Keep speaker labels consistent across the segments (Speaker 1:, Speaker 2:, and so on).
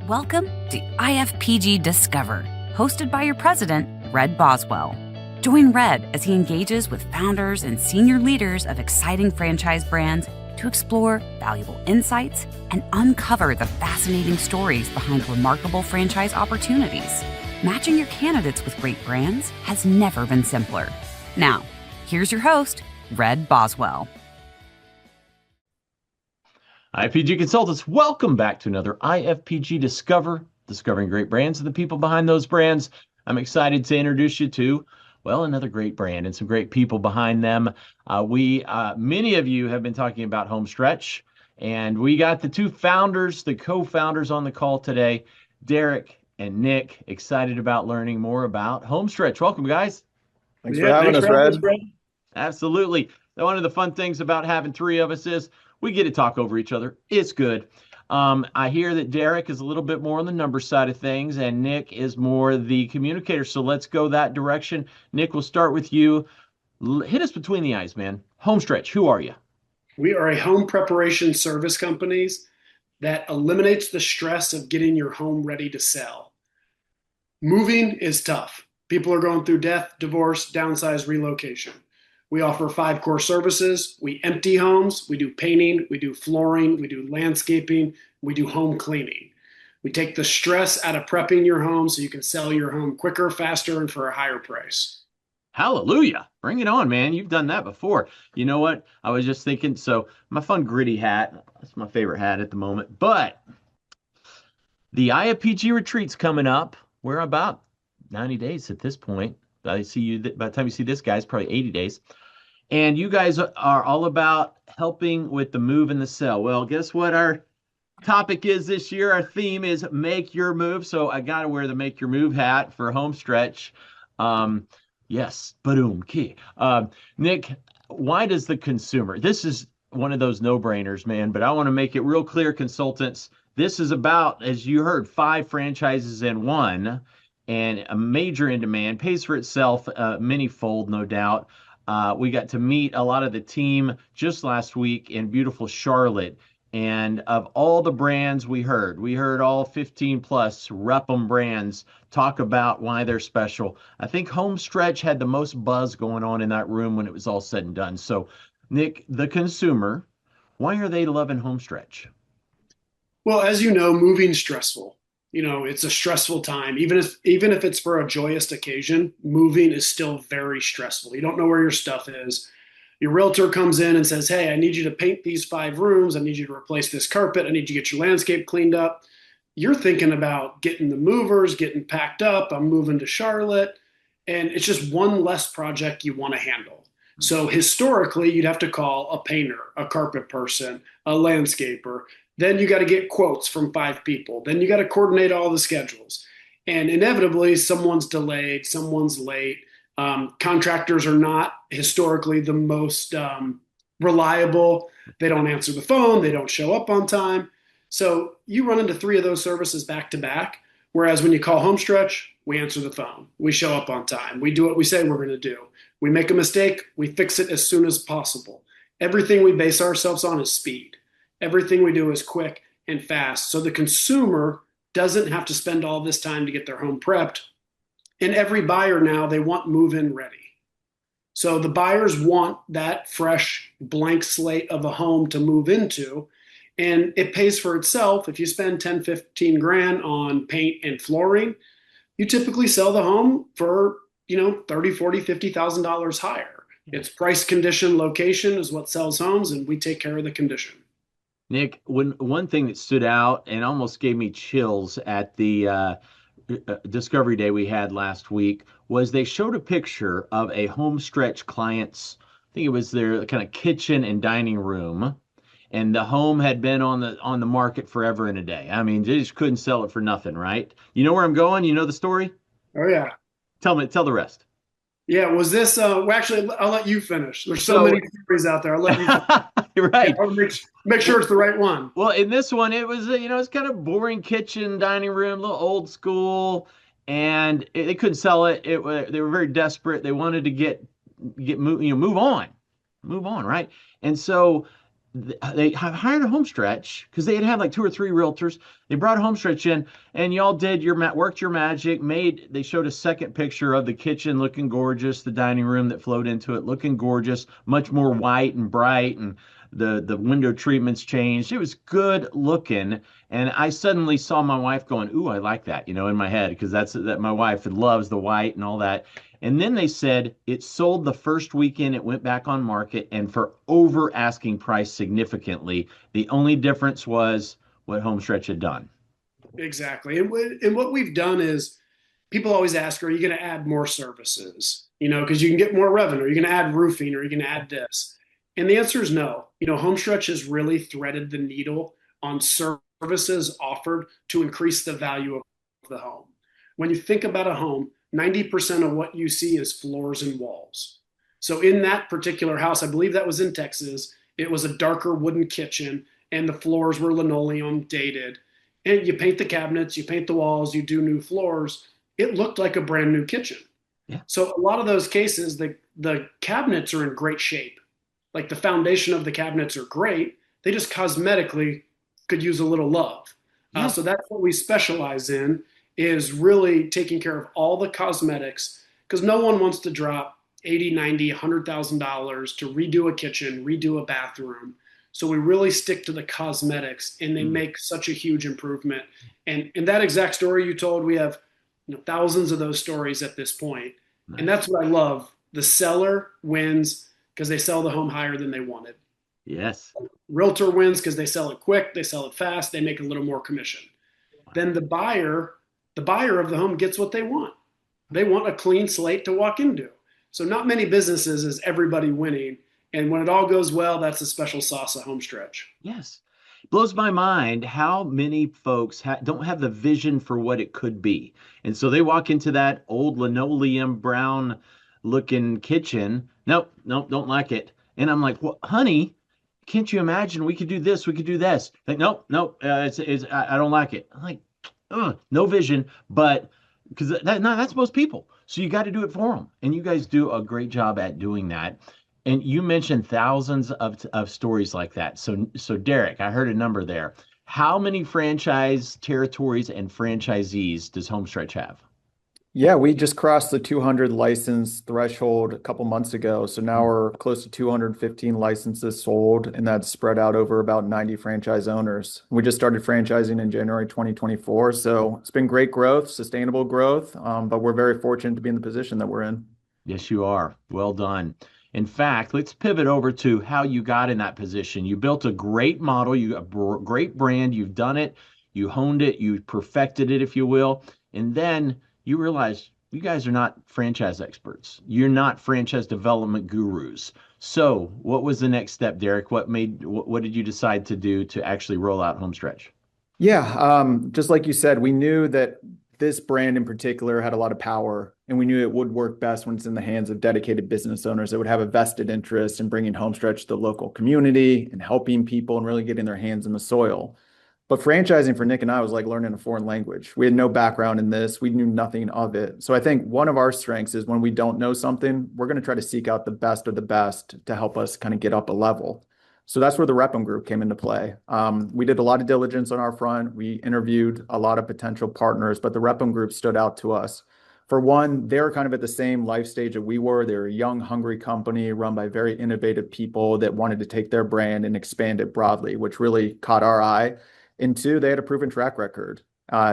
Speaker 1: Welcome to IFPG Discover, hosted by your president, Red Boswell. Join Red as he engages with founders and senior leaders of exciting franchise brands to explore valuable insights and uncover the fascinating stories behind remarkable franchise opportunities. Matching your candidates with great brands has never been simpler. Now, here's your host, Red Boswell.
Speaker 2: IFPG Consultants, welcome back to another IFPG Discover, discovering great brands and the people behind those brands. I'm excited to introduce you to, well, another great brand and some great people behind them. Many of you have been talking about HomeSTRETCH, and we got the two founders, the co-founders on the call today, Derek and Nick. Excited about learning more about HomeSTRETCH. Welcome, guys.
Speaker 3: Thanks for having us, Red.
Speaker 2: Absolutely. One of the fun things about having three of us is we get to talk over each other. It's good. I hear that Derek is a little bit more on the number side of things, and Nick is more the communicator. So let's go that direction. Nick, we'll start with you. Hit us between the eyes, man. HomeSTRETCH, who are you?
Speaker 4: We are a home preparation service company that eliminates the stress of getting your home ready to sell. Moving is tough. People are going through death, divorce, downsize, relocation. We offer 5 core services. We empty homes, we do painting, we do flooring, we do landscaping, we do home cleaning. We take the stress out of prepping your home so you can sell your home quicker, faster, and for a higher price.
Speaker 2: Hallelujah. Bring it on, man. You've done that before. You know what? I was just thinking, so my fun gritty hat, that's my favorite hat at the moment, but the IFPG retreat's coming up. We're about 90 days at this point. By the time you see this, guys, probably 80 days. And you guys are all about helping with the move and the sell. Well, guess what our topic is this year? Our theme is Make Your Move. So I got to wear the Make Your Move hat for HomeSTRETCH. Yes, boom, key. Nick, why does the consumer, this is one of those no-brainers, man, but I want to make it real clear, consultants. This is about, as you heard, 5 franchises in one, and a major in demand, pays for itself, many-fold, no doubt. We got to meet a lot of the team just last week in beautiful Charlotte. And of all the brands we heard all 15 plus rep 'em brands talk about why they're special. I think HomeSTRETCH had the most buzz going on in that room when it was all said and done. So, Nick, the consumer, why are they loving HomeSTRETCH?
Speaker 4: Well, as you know, moving's stressful. You know, it's a stressful time. Even if it's for a joyous occasion, moving is still very stressful. You don't know where your stuff is. Your realtor comes in and says, hey, I need you to paint these 5 rooms. I need you to replace this carpet. I need you to get your landscape cleaned up. You're thinking about getting the movers, getting packed up. I'm moving to Charlotte. And it's just one less project you want to handle. So historically, you'd have to call a painter, a carpet person, a landscaper. Then you got to get quotes from 5 people. Then you got to coordinate all the schedules. And inevitably, someone's delayed, someone's late. Contractors are not historically the most reliable. They don't answer the phone. They don't show up on time. So you run into 3 of those services back to back. Whereas when you call HomeSTRETCH, we answer the phone. We show up on time. We do what we say we're going to do. We make a mistake. We fix it as soon as possible. Everything we base ourselves on is speed. Everything we do is quick and fast. So the consumer doesn't have to spend all this time to get their home prepped. And every buyer now, they want move-in ready. So the buyers want that fresh blank slate of a home to move into. And it pays for itself. If you spend 10, 15 grand on paint and flooring, you typically sell the home for, $30, $40, $50,000 higher. It's price, condition, location is what sells homes, and we take care of the condition.
Speaker 2: Nick, one thing that stood out and almost gave me chills at the Discovery Day we had last week was they showed a picture of a HomeSTRETCH client's, I think it was their kind of kitchen and dining room, and the home had been on the market forever and a day. I mean, they just couldn't sell it for nothing, right? You know where I'm going? You know the story?
Speaker 4: Oh, yeah.
Speaker 2: Tell the rest.
Speaker 4: Yeah, was this, well, actually, I'll let you finish. There's so many stories out there. I'll let you finish.
Speaker 2: You're right.
Speaker 4: Yeah, make sure it's the right one.
Speaker 2: Well, in this one, it was, it's kind of boring kitchen, dining room, a little old school, and they couldn't sell it. They were very desperate. They wanted to move on, right? And so they have hired a HomeStretch because they had like two or three realtors. They brought a HomeStretch in, and y'all did worked your magic. They showed a second picture of the kitchen looking gorgeous, the dining room that flowed into it looking gorgeous, much more white and bright, and the window treatments changed. It was good looking, and I suddenly saw my wife going, "Ooh, I like that," in my head because that my wife loves the white and all that. And then they said it sold the first weekend it went back on market and for over asking price significantly. The only difference was what HomeStretch had done.
Speaker 4: Exactly. And what we've done is people always ask, are you going to add more services? Because you can get more revenue. Are you going to add roofing? Or are you going to add this? And the answer is no. HomeStretch has really threaded the needle on services offered to increase the value of the home. When you think about a home, 90% of what you see is floors and walls. So in that particular house, I believe that was in Texas, it was a darker wooden kitchen and the floors were linoleum dated. And you paint the cabinets, you paint the walls, you do new floors. It looked like a brand new kitchen.
Speaker 2: Yeah.
Speaker 4: So a lot of those cases, the cabinets are in great shape. Like the foundation of the cabinets are great. They just cosmetically could use a little love.
Speaker 2: Yeah.
Speaker 4: So that's what we specialize in, is really taking care of all the cosmetics, because no one wants to drop 80, 90, $100,000 to redo a kitchen, redo a bathroom. So we really stick to the cosmetics, and they make such a huge improvement. And in that exact story you told, we have thousands of those stories at this point.
Speaker 2: Nice.
Speaker 4: And that's what I love. The seller wins because they sell the home higher than they wanted.
Speaker 2: Yes.
Speaker 4: Realtor wins because they sell it quick, they sell it fast, they make a little more commission. Then the buyer of the home gets what they want. They want a clean slate to walk into. So not many businesses is everybody winning. And when it all goes well, that's the special sauce of HomeStretch.
Speaker 2: Yes. It blows my mind how many folks don't have the vision for what it could be. And so they walk into that old linoleum brown looking kitchen. Nope, nope, don't like it. And I'm like, well, honey, can't you imagine we could do this? We could do this. Like, nope, nope, I don't like it. I'm like, no vision, but because that's most people. So you got to do it for them. And you guys do a great job at doing that. And you mentioned thousands of stories like that. So Derek, I heard a number there. How many franchise territories and franchisees does HomeStretch have?
Speaker 3: Yeah, we just crossed the 200 license threshold a couple months ago. So now we're close to 215 licenses sold, and that's spread out over about 90 franchise owners. We just started franchising in January 2024. So it's been great growth, sustainable growth, but we're very fortunate to be in the position that we're in.
Speaker 2: Yes, you are. Well done. In fact, let's pivot over to how you got in that position. You built a great model, you got a great brand, you've done it, you honed it, you perfected it, if you will, and then you realize you guys are not franchise experts. You're not franchise development gurus. So, what was the next step, Derek? What did you decide to do to actually roll out HomeStretch?
Speaker 3: Yeah, just like you said, we knew that this brand in particular had a lot of power, and we knew it would work best when it's in the hands of dedicated business owners that would have a vested interest in bringing HomeStretch to the local community and helping people and really getting their hands in the soil. But franchising for Nick and I was like learning a foreign language. We had no background in this. We knew nothing of it. So I think one of our strengths is when we don't know something, we're going to try to seek out the best of the best to help us kind of get up a level. So that's where the Repum Group came into play. We did a lot of diligence on our front. We interviewed a lot of potential partners, but the Repum Group stood out to us. For one, they're kind of at the same life stage that we were. They're a young, hungry company run by very innovative people that wanted to take their brand and expand it broadly, which really caught our eye. And two, they had a proven track record.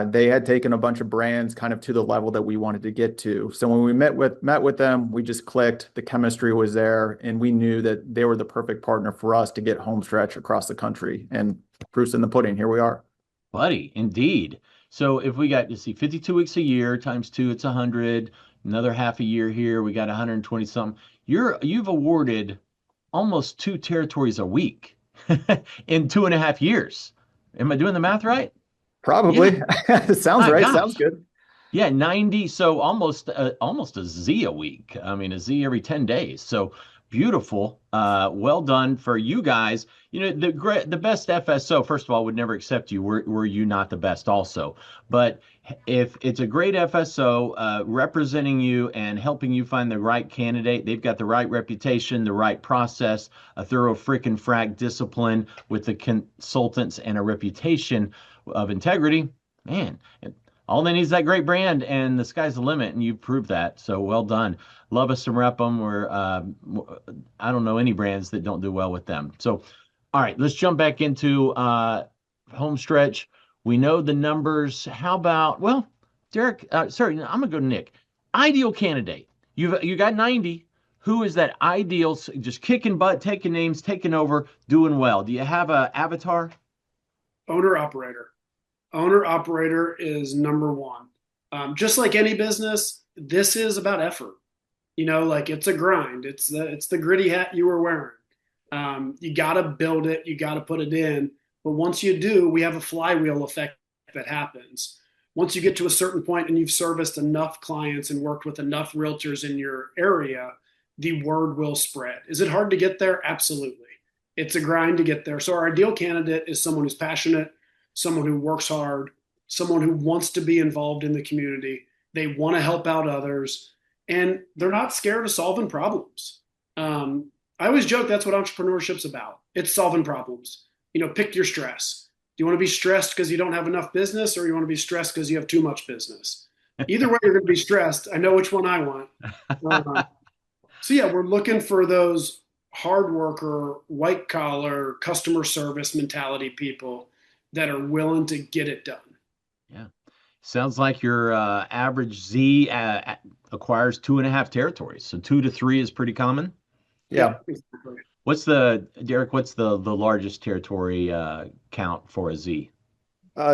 Speaker 3: They had taken a bunch of brands kind of to the level that we wanted to get to. So when we met with them, we just clicked. The chemistry was there, and we knew that they were the perfect partner for us to get HomeStretch across the country. And proof's in the pudding. Here we are.
Speaker 2: Buddy, indeed. So if we got, 52 weeks a year times two, it's 100. Another half a year here, we got 120 something. You've awarded almost two territories a week in 2.5 years. Am I doing the math right?
Speaker 3: Probably.
Speaker 2: Yeah.
Speaker 3: Sounds
Speaker 2: My
Speaker 3: right.
Speaker 2: gosh.
Speaker 3: Sounds good.
Speaker 2: Yeah, 90. So almost a Z a week. I mean, a Z every 10 days. So beautiful. Well done for you guys. You know, the best FSO, first of all, would never accept you were you not the best also. But if it's a great FSO representing you and helping you find the right candidate, they've got the right reputation, the right process, a thorough frickin' frack discipline with the consultants and a reputation of integrity, man, all they need is that great brand, and the sky's the limit, and you've proved that. So well done. Love us some rep them. Or I don't know any brands that don't do well with them. So, all right, let's jump back into Homestretch. We know the numbers. How about, well, Derek? Sorry, I'm gonna go to Nick. Ideal candidate. You got 90. Who is that ideal? Just kicking butt, taking names, taking over, doing well. Do you have a avatar?
Speaker 4: Owner operator. Owner operator is number one. Just like any business, this is about effort. You know, like it's a grind. It's the gritty hat you were wearing. You got to build it. You got to put it in. But once you do, we have a flywheel effect that happens. Once you get to a certain point and you've serviced enough clients and worked with enough realtors in your area, the word will spread. Is it hard to get there? Absolutely. It's a grind to get there. So our ideal candidate is someone who's passionate, someone who works hard, someone who wants to be involved in the community. They want to help out others, and they're not scared of solving problems. I always joke that's what entrepreneurship's about. It's solving problems. You know, pick your stress. Do you want to be stressed because you don't have enough business, or you want to be stressed because you have too much business? Either way, you're going to be stressed. I know which one I want. So yeah, we're looking for those hard worker, white collar, customer service mentality people that are willing to get it done.
Speaker 2: Yeah. Sounds like your average Z acquires 2.5 territories. So 2 to 3 is pretty common.
Speaker 3: Yeah.
Speaker 4: Exactly.
Speaker 2: Derek, what's the largest territory count for a Z?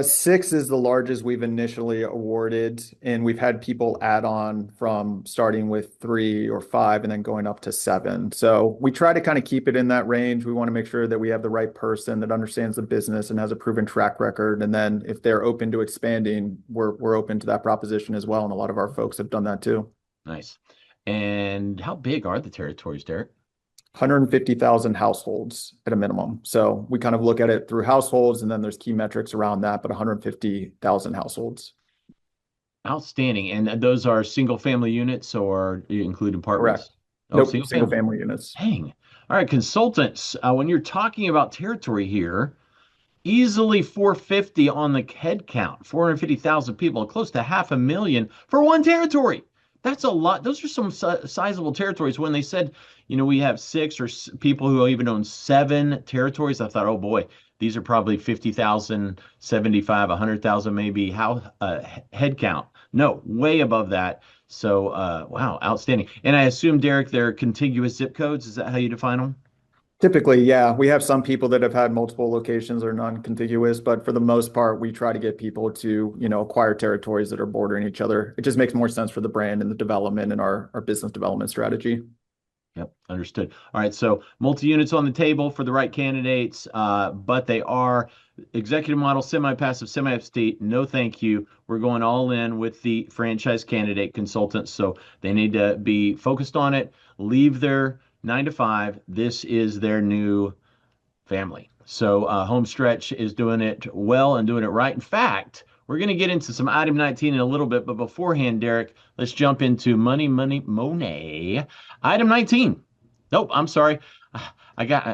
Speaker 3: 6 is the largest we've initially awarded, and we've had people add on from starting with 3 or 5 and then going up to 7. So we try to kind of keep it in that range. We want to make sure that we have the right person that understands the business and has a proven track record. And then if they're open to expanding, we're open to that proposition as well. And a lot of our folks have done that too.
Speaker 2: Nice. And how big are the territories, Derek?
Speaker 3: 150,000 households at a minimum. So we kind of look at it through households, and then there's key metrics around that, but 150,000 households.
Speaker 2: Outstanding. And those are single family units, or you include apartments?
Speaker 3: Correct.
Speaker 2: Oh,
Speaker 3: Nope, single family units.
Speaker 2: Dang. All right, consultants, when you're talking about territory here, easily 450 on the head count, 450,000 people, close to 500,000 for one territory. That's a lot. Those are some sizable territories. When they said, you know, we have 6 or people who even own 7 territories, I thought, oh boy, these are probably 50,000, 75, 100,000 maybe. How head count? No, way above that. So, wow, outstanding. And I assume, Derek, they're contiguous zip codes. Is that how you define them?
Speaker 3: Typically, yeah, we have some people that have had multiple locations or non-contiguous, but for the most part, we try to get people to, you know, acquire territories that are bordering each other. It just makes more sense for the brand and the development and our business development strategy.
Speaker 2: Yep, understood. All right, so multi-units on the table for the right candidates, but they are executive model, semi-passive, semi-estate. No, thank you. We're going all in with the franchise candidate consultants, so they need to be focused on it, leave their 9 to 5. This is their new family. So HomeStretch is doing it well and doing it right. In fact, we're going to get into some item 19 in a little bit, but beforehand, Derek, let's jump into money. Item 19. Nope, I'm sorry.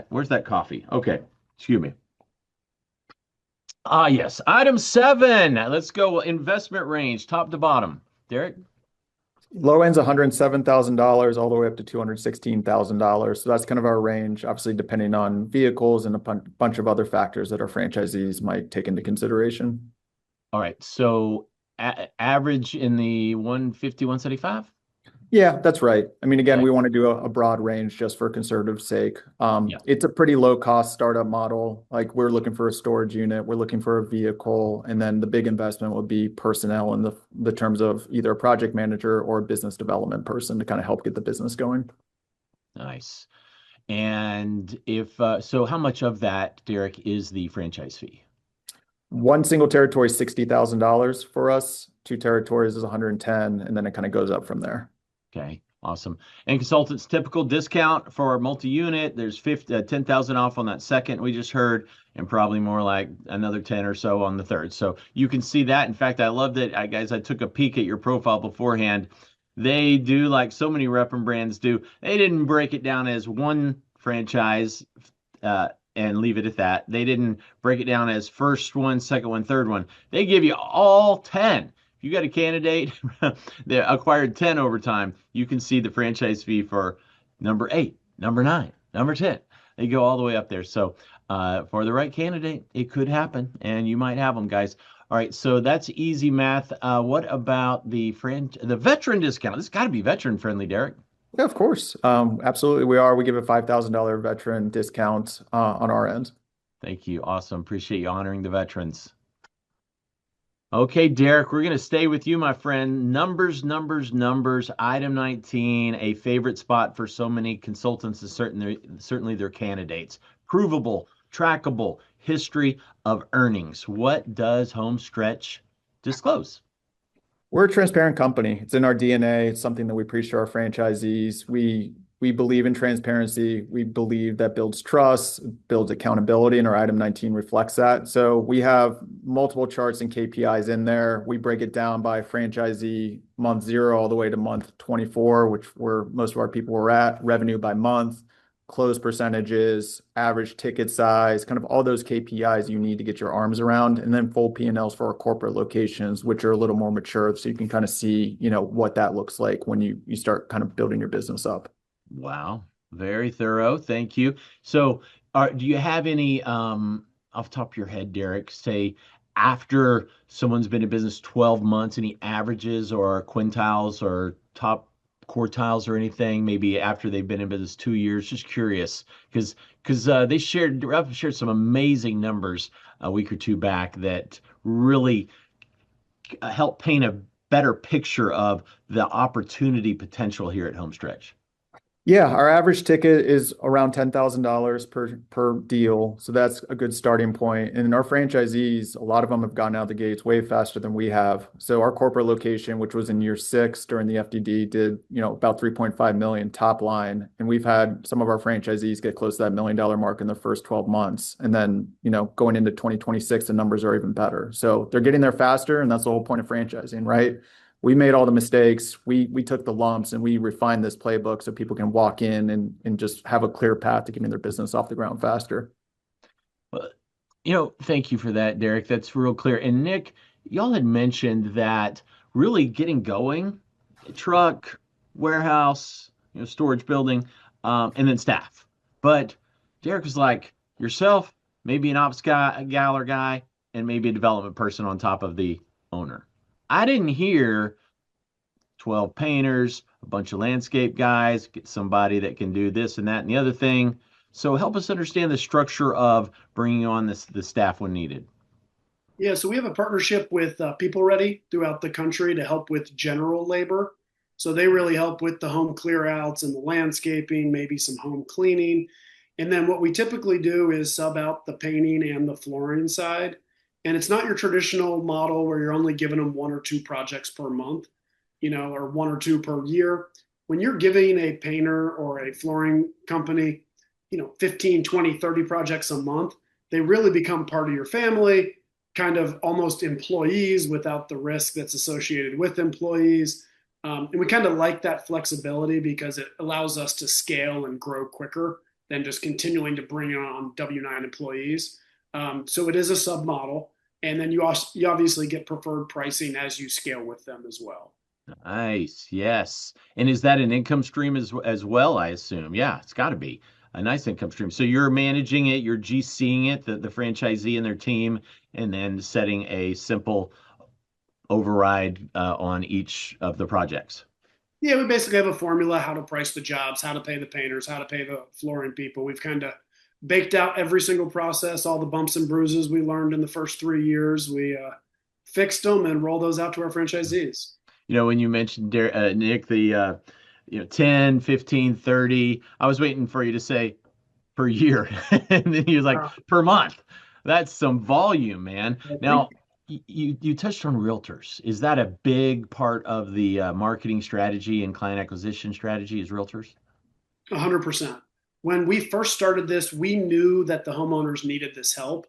Speaker 2: Where's that coffee? Okay, excuse me. Yes. Item 7. Let's go investment range, top to bottom. Derek?
Speaker 3: Low end's $107,000 all the way up to $216,000. So that's kind of our range, obviously depending on vehicles and a bunch of other factors that our franchisees might take into consideration.
Speaker 2: All right. So average in the 150, 175?
Speaker 3: Yeah, that's right. I mean, again,
Speaker 2: Okay.
Speaker 3: we want to do a broad range just for conservative sake.
Speaker 2: Yeah.
Speaker 3: It's a pretty low cost startup model. Like we're looking for a storage unit, we're looking for a vehicle, and then the big investment would be personnel in the terms of either a project manager or a business development person to kind of help get the business going.
Speaker 2: Nice. And if so, how much of that, Derek, is the franchise fee?
Speaker 3: One single territory is $60,000 for us. 2 territories is 110, and then it kind of goes up from there.
Speaker 2: Okay. Awesome. And consultants typical discount for multi-unit. There's 10,000 off on that second we just heard, and probably more like another 10 or so on the third. So you can see that. In fact, I love that, guys. I took a peek at your profile beforehand. They do like so many rep and brands do. They didn't break it down as one franchise and leave it at that. They didn't break it down as first one, second one, third one. They give you all 10. You got a candidate that acquired 10 over time, you can see the franchise fee for number 8, number 9, number 10. They go all the way up there. So for the right candidate, it could happen, and you might have them, guys. All right, so that's easy math. What about the veteran discount? This has got to be veteran friendly, Derek.
Speaker 3: Yeah, of course. Absolutely, we are. We give a $5,000 veteran discount on our end.
Speaker 2: Thank you. Awesome. Appreciate you honoring the veterans. Okay, Derek, we're going to stay with you, my friend. Numbers, numbers, numbers. Item 19, a favorite spot for so many consultants is certainly their candidates. Provable, trackable, history of earnings. What does HomeStretch disclose?
Speaker 3: We're a transparent company. It's in our DNA. It's something that we preach to our franchisees. We believe in transparency. We believe that builds trust, builds accountability, and our item 19 reflects that. So we have multiple charts and KPIs in there. We break it down by franchisee month 0 all the way to month 24, which where most of our people were at, revenue by month, close percentages, average ticket size, kind of all those KPIs you need to get your arms around, and then full P&Ls for our corporate locations, which are a little more mature, so you can kind of see, what that looks like when you start kind of building your business up.
Speaker 2: Wow, very thorough. Thank you. So, do you have any, off the top of your head, Derek, say after someone's been in business 12 months, any averages or quintiles or top quartiles or anything, maybe after they've been in business 2 years? Just curious, because they shared some amazing numbers a week or two back that really help paint a better picture of the opportunity potential here at HomeStretch.
Speaker 3: Yeah, our average ticket is around $10,000 per deal. So that's a good starting point. And our franchisees, a lot of them have gotten out the gates way faster than we have. So our corporate location, which was in year 6 during the FDD, did, about 3.5 million top line. And we've had some of our franchisees get close to that $1 million mark in the first 12 months. And then, going into 2026, the numbers are even better. So they're getting there faster. And that's the whole point of franchising, right? We made all the mistakes. We took the lumps and we refined this playbook so people can walk in and just have a clear path to getting their business off the ground faster.
Speaker 2: Well, thank you for that, Derek. That's real clear. And Nick, y'all had mentioned that really getting going, truck, warehouse, storage building, and then staff. But Derek was like yourself, maybe an ops gal or guy, and maybe a development person on top of the owner. I didn't hear 12 painters, a bunch of landscape guys, get somebody that can do this and that and the other thing. So help us understand the structure of bringing on the staff when needed.
Speaker 4: Yeah, so we have a partnership with People Ready throughout the country to help with general labor. So they really help with the home clear outs and the landscaping, maybe some home cleaning. And then what we typically do is sub out the painting and the flooring side. And it's not your traditional model where you're only giving them 1 or 2 projects per month, or 1 or 2 per year. When you're giving a painter or a flooring company, 15, 20, 30 projects a month, they really become part of your family, kind of almost employees without the risk that's associated with employees. And we kind of like that flexibility because it allows us to scale and grow quicker than just continuing to bring on W-9 employees. So it is a sub model. And then you obviously get preferred pricing as you scale with them as well.
Speaker 2: Nice. Yes. And is that an income stream as well, I assume? Yeah, it's got to be a nice income stream. So you're managing it, you're GCing it, the franchisee and their team, and then setting a simple override on each of the projects.
Speaker 4: Yeah, we basically have a formula, how to price the jobs, how to pay the painters, how to pay the flooring people. We've kind of baked out every single process, all the bumps and bruises we learned in the first 3 years. We fixed them and rolled those out to our franchisees.
Speaker 2: When you mentioned Nick, the 10, 15, 30, I was waiting for you to say per year. And then he was like, per month. That's some volume, man. Now, You touched on realtors. Is that a big part of the marketing strategy and client acquisition strategy is realtors?
Speaker 4: 100%. When we first started this, we knew that the homeowners needed this help.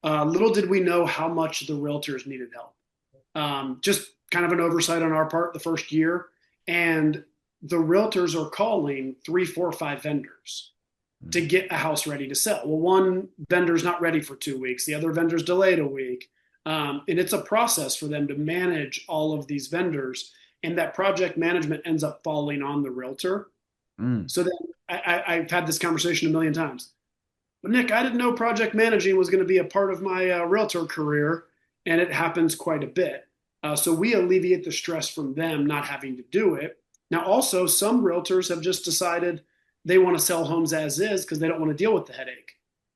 Speaker 4: Little did we know how much the realtors needed help. Just kind of an oversight on our part the first year. And the realtors are calling 3, 4, 5 vendors to get a house ready to sell. Well, one vendor's not ready for 2 weeks, the other vendor's delayed a week. And it's a process for them to manage all of these vendors. And that project management ends up falling on the realtor.
Speaker 2: Mm.
Speaker 4: So then I've had this conversation a million times. But Nick, I didn't know project managing was going to be a part of my realtor career, and it happens quite a bit. So we alleviate the stress from them not having to do it. Now, also, some realtors have just decided they want to sell homes as is because they don't want to deal with the headache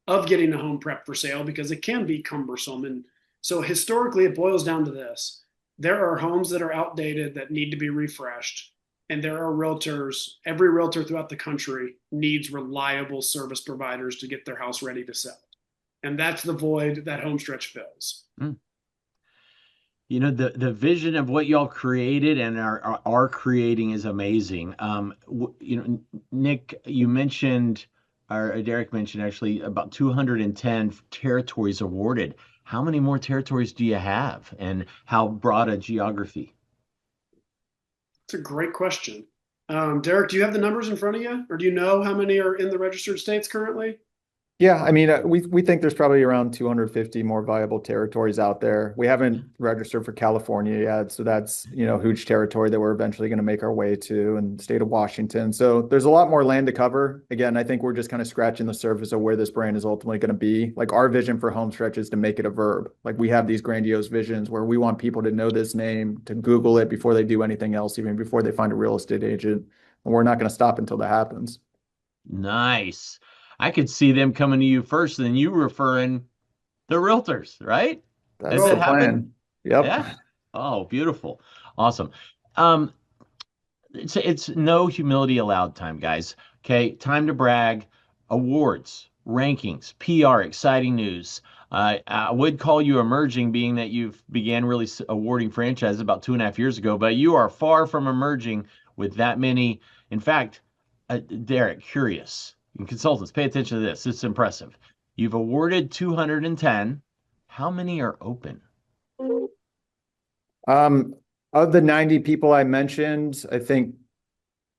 Speaker 4: of getting a home prep for sale because it can be cumbersome. And so historically, it boils down to this. There are homes that are outdated that need to be refreshed. And there are realtors, every realtor throughout the country needs reliable service providers to get their house ready to sell. And that's the void that HomeStretch fills.
Speaker 2: Mm. You know, the vision of what y'all created and are creating is amazing. You know, Nick, you mentioned, or Derek mentioned actually about 210 territories awarded. How many more territories do you have, and how broad a geography?
Speaker 4: It's a great question. Derek, do you have the numbers in front of you, or do you know how many are in the registered states currently?
Speaker 3: Yeah, I mean, we think there's probably around 250 more viable territories out there. We haven't registered for California yet, so that's, huge territory that we're eventually going to make our way to, and the state of Washington. So there's a lot more land to cover. Again, I think we're just kind of scratching the surface of where this brand is ultimately going to be. Like, our vision for HomeStretch is to make it a verb. Like, we have these grandiose visions where we want people to know this name, to Google it before they do anything else, even before they find a real estate agent. And we're not going to stop until that happens.
Speaker 2: Nice. I could see them coming to you first, and then you referring the realtors, right? Has
Speaker 3: That's
Speaker 2: that
Speaker 3: the
Speaker 4: Oh,
Speaker 2: happened?
Speaker 3: plan. Yep.
Speaker 2: Yeah. Oh, beautiful. Awesome. Um, it's no humility allowed time, guys. Okay, time to brag. Awards, rankings, PR, exciting news. I would call you emerging, being that you've began really awarding franchises about 2.5 years ago, but you are far from emerging with that many. In fact, Derek, curious, and consultants, pay attention to this. It's impressive. You've awarded 210. How many are open?
Speaker 3: Um, of the 90 people I mentioned, I think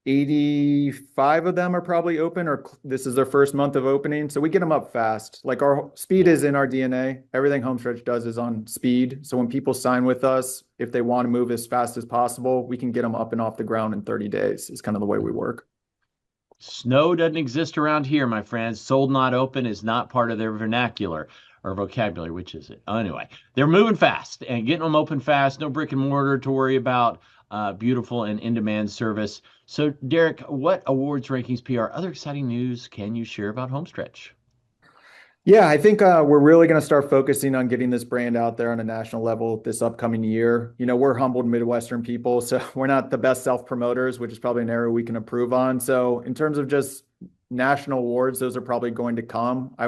Speaker 3: 85 of them are probably open, or this is their first month of opening. So we get them up fast. Like, our speed
Speaker 2: Yeah.
Speaker 3: is in our DNA. Everything HomeStretch does is on speed. So when people sign with us, if they want to move as fast as possible, we can get them up and off the ground in 30 days. It's kind of the way we work.
Speaker 2: Snow doesn't exist around here, my friends. Sold not open is not part of their vernacular or vocabulary, which is it? Anyway, they're moving fast and getting them open fast. No brick and mortar to worry about. Beautiful and in-demand service. So, Derek, what awards, rankings, PR, other exciting news can you share about HomeStretch?
Speaker 3: Yeah, I think we're really going to start focusing on getting this brand out there on a national level this upcoming year. We're humbled Midwestern people, so we're not the best self-promoters, which is probably an area we can improve on. So in terms of just national awards, those are probably going to come. I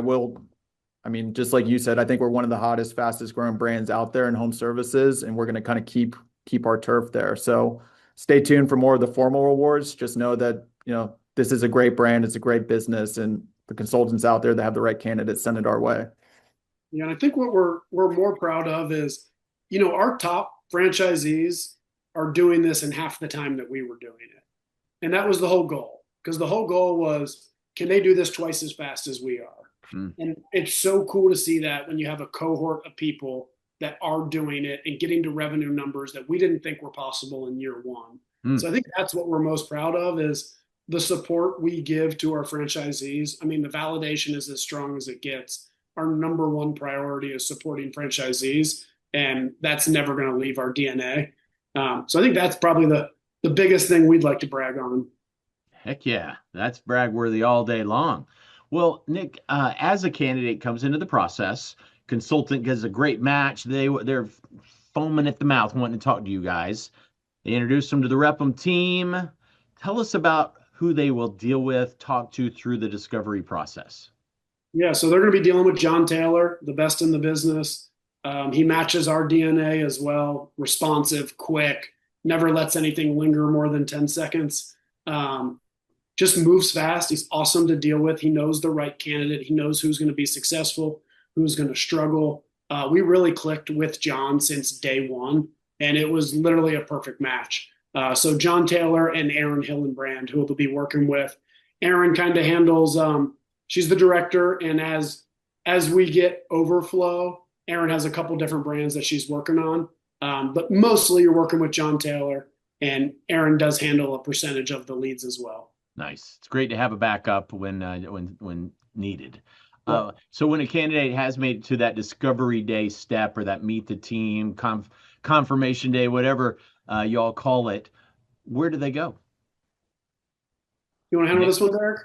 Speaker 3: mean, just like you said, I think we're one of the hottest, fastest growing brands out there in home services, and we're going to kind of keep our turf there. So stay tuned for more of the formal awards. Just know that, this is a great brand, it's a great business, and the consultants out there that have the right candidates send it our way.
Speaker 4: Yeah, and I think what we're more proud of is, our top franchisees are doing this in half the time that we were doing it. And that was the whole goal. Because the whole goal was, can they do this twice as fast as we are?
Speaker 2: Mm.
Speaker 4: And it's so cool to see that when you have a cohort of people that are doing it and getting to revenue numbers that we didn't think were possible in year one.
Speaker 2: Mm.
Speaker 4: So I think that's what we're most proud of, is the support we give to our franchisees. I mean, the validation is as strong as it gets. Our number one priority is supporting franchisees, and that's never going to leave our DNA. So I think that's probably the biggest thing we'd like to brag on.
Speaker 2: Heck yeah, that's brag worthy all day long. Well, Nick, as a candidate comes into the process, consultant gets a great match. They're foaming at the mouth wanting to talk to you guys. They introduce them to the Repum team. Tell us about who they will deal with, talk to through the discovery process.
Speaker 4: Yeah, so they're going to be dealing with John Taylor, the best in the business. He matches our DNA as well, responsive, quick, never lets anything linger more than 10 seconds. Just moves fast. He's awesome to deal with. He knows the right candidate. He knows who's going to be successful, who's going to struggle. We really clicked with John since day one, and it was literally a perfect match. So John Taylor and Erin Hillenbrand, who we'll be working with. Erin kind of handles. She's the director, and as we get overflow, Erin has a couple different brands that she's working on. But mostly you're working with John Taylor, and Erin does handle a percentage of the leads as well.
Speaker 2: Nice. It's great to have a backup when needed.
Speaker 4: Yeah.
Speaker 2: So when a candidate has made it to that discovery day step or that meet the team, confirmation day, whatever you all call it, where do they go?
Speaker 4: You want to handle this one, Derek?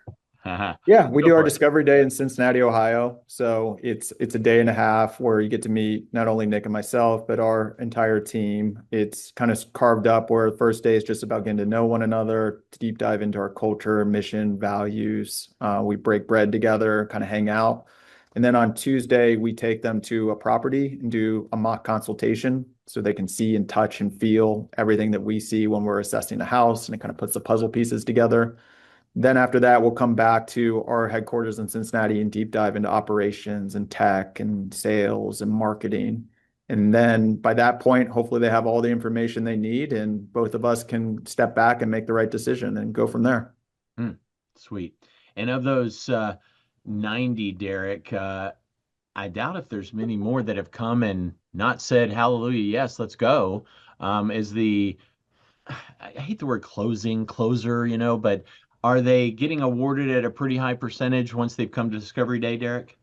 Speaker 3: Yeah, we
Speaker 2: Go
Speaker 3: do our
Speaker 2: for it.
Speaker 3: Discovery Day in Cincinnati, Ohio. So it's a day and a half where you get to meet not only Nick and myself, but our entire team. It's kind of carved up where the first day is just about getting to know one another, to deep dive into our culture, mission, values. We break bread together, kind of hang out. And then on Tuesday, we take them to a property and do a mock consultation so they can see and touch and feel everything that we see when we're assessing the house, and it kind of puts the puzzle pieces together. Then after that, we'll come back to our headquarters in Cincinnati and deep dive into operations and tech and sales and marketing. And then by that point, hopefully they have all the information they need, and both of us can step back and make the right decision and go from there.
Speaker 2: Sweet. And of those 90, Derek, I doubt if there's many more that have come and not said, hallelujah, yes, let's go. I hate the word closer, but are they getting awarded at a pretty high percentage once they've come to Discovery Day, Derek?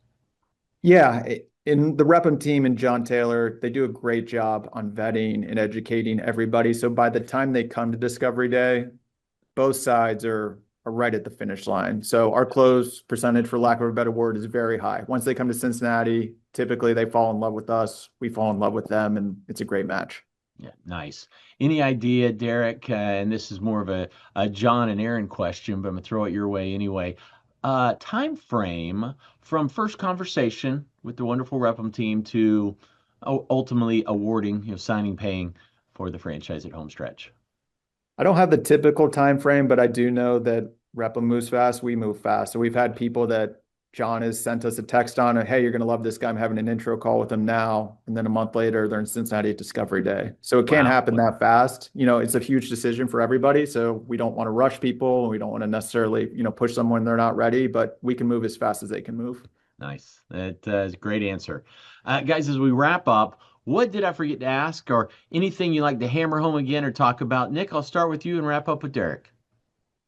Speaker 3: Yeah, in the Repham team and John Taylor, they do a great job on vetting and educating everybody. So by the time they come to Discovery Day, both sides are right at the finish line. So our close percentage, for lack of a better word, is very high. Once they come to Cincinnati, typically they fall in love with us, we fall in love with them, and it's a great match.
Speaker 2: Yeah, nice. Any idea, Derek, and this is more of a John and Aaron question, but I'm gonna throw it your way anyway. Time frame from first conversation with the wonderful Repham team to ultimately awarding, signing, paying for the franchise at HomeStretch.
Speaker 3: I don't have the typical time frame, but I do know that Repham moves fast, we move fast. So we've had people that John has sent us a text on, hey, you're going to love this guy. I'm having an intro call with him now. And then a month later, they're in Cincinnati at Discovery Day. So it can't happen that fast. It's a huge decision for everybody. So we don't want to rush people. We don't want to necessarily, push them when they're not ready, but we can move as fast as they can move.
Speaker 2: Nice. That is a great answer. Guys, as we wrap up, what did I forget to ask, or anything you like to hammer home again or talk about? Nick, I'll start with you and wrap up with Derek.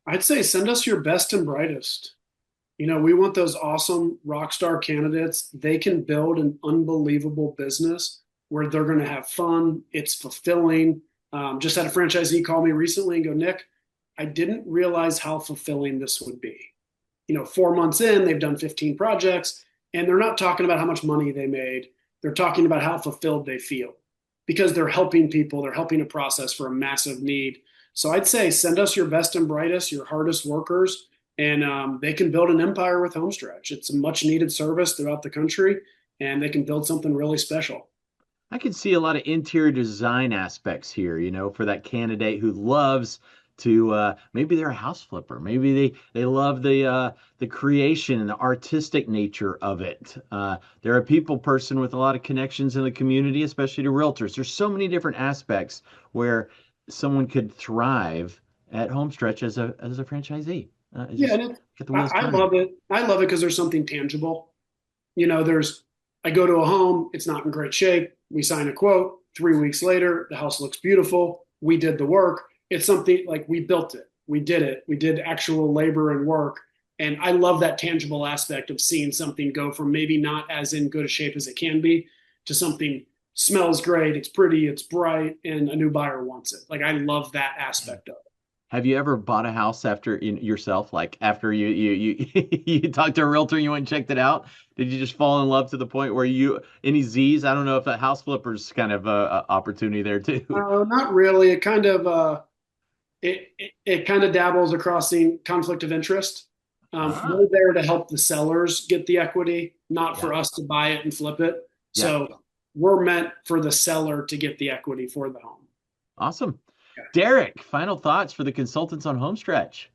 Speaker 4: I'd say send us your best and brightest. We want those awesome rock star candidates. They can build an unbelievable business where they're going to have fun. It's fulfilling. Just had a franchisee call me recently and go, Nick, I didn't realize how fulfilling this would be. 4 months in, they've done 15 projects, and they're not talking about how much money they made. They're talking about how fulfilled they feel because they're helping people. They're helping a process for a massive need. So I'd say send us your best and brightest, your hardest workers, and they can build an empire with HomeStretch. It's a much needed service throughout the country, and they can build something really special.
Speaker 2: I can see a lot of interior design aspects here, for that candidate who loves to maybe they're a house flipper. Maybe they love the creation and the artistic nature of it. They're a people person with a lot of connections in the community, especially to realtors. There's so many different aspects where someone could thrive at HomeStretch as a franchisee.
Speaker 4: I love it. I love it because there's something tangible. I go to a home, it's not in great shape. We sign a quote. 3 weeks later, the house looks beautiful. We did the work. It's something like we built it. We did it. We did actual labor and work. And I love that tangible aspect of seeing something go from maybe not as in good a shape as it can be to something smells great, it's pretty, it's bright, and a new buyer wants it. Like I love that aspect of it.
Speaker 2: Have you ever bought a house after yourself, like after you you talked to a realtor and you went and checked it out? Did you just fall in love to the point where any Z's? I don't know if a house flipper's kind of a opportunity there too.
Speaker 4: Not really. It kind of it kind of dabbles across the conflict of interest. We're there to help the sellers get the equity, not for us to buy it and flip it. So we're meant for the seller to get the equity for the home.
Speaker 2: Awesome.
Speaker 4: Yeah.
Speaker 2: Derek, final thoughts for the consultants on HomeStretch.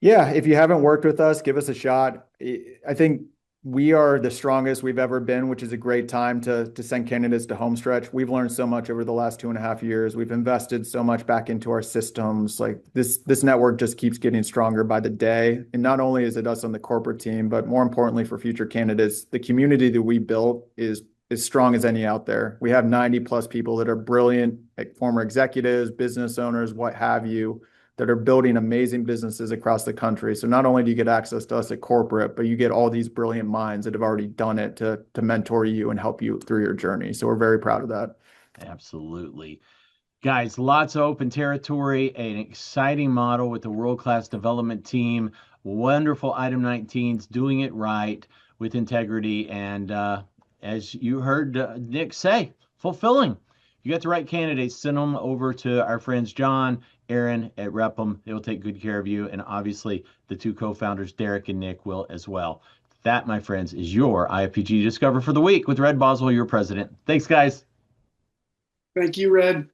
Speaker 3: Yeah, if you haven't worked with us, give us a shot. I think we are the strongest we've ever been, which is a great time to send candidates to HomeStretch. We've learned so much over the last 2.5 years. We've invested so much back into our systems. Like this network just keeps getting stronger by the day. And not only is it us on the corporate team, but more importantly for future candidates, the community that we built is as strong as any out there. We have 90 plus people that are brilliant, like former executives, business owners, what have you, that are building amazing businesses across the country. So not only do you get access to us at corporate, but you get all these brilliant minds that have already done it to mentor you and help you through your journey. So we're very proud of that.
Speaker 2: Absolutely. Guys, lots of open territory, an exciting model with a world-class development team, wonderful item 19s, doing it right with integrity, and as you heard Nick say, fulfilling. You got the right candidates, send them over to our friends John, Aaron at Repham. They will take good care of you. And obviously, the two co-founders, Derek and Nick, will as well. That, my friends, is your IFPG Discover for the week with Red Boswell, your president. Thanks, guys.
Speaker 4: Thank you, Red.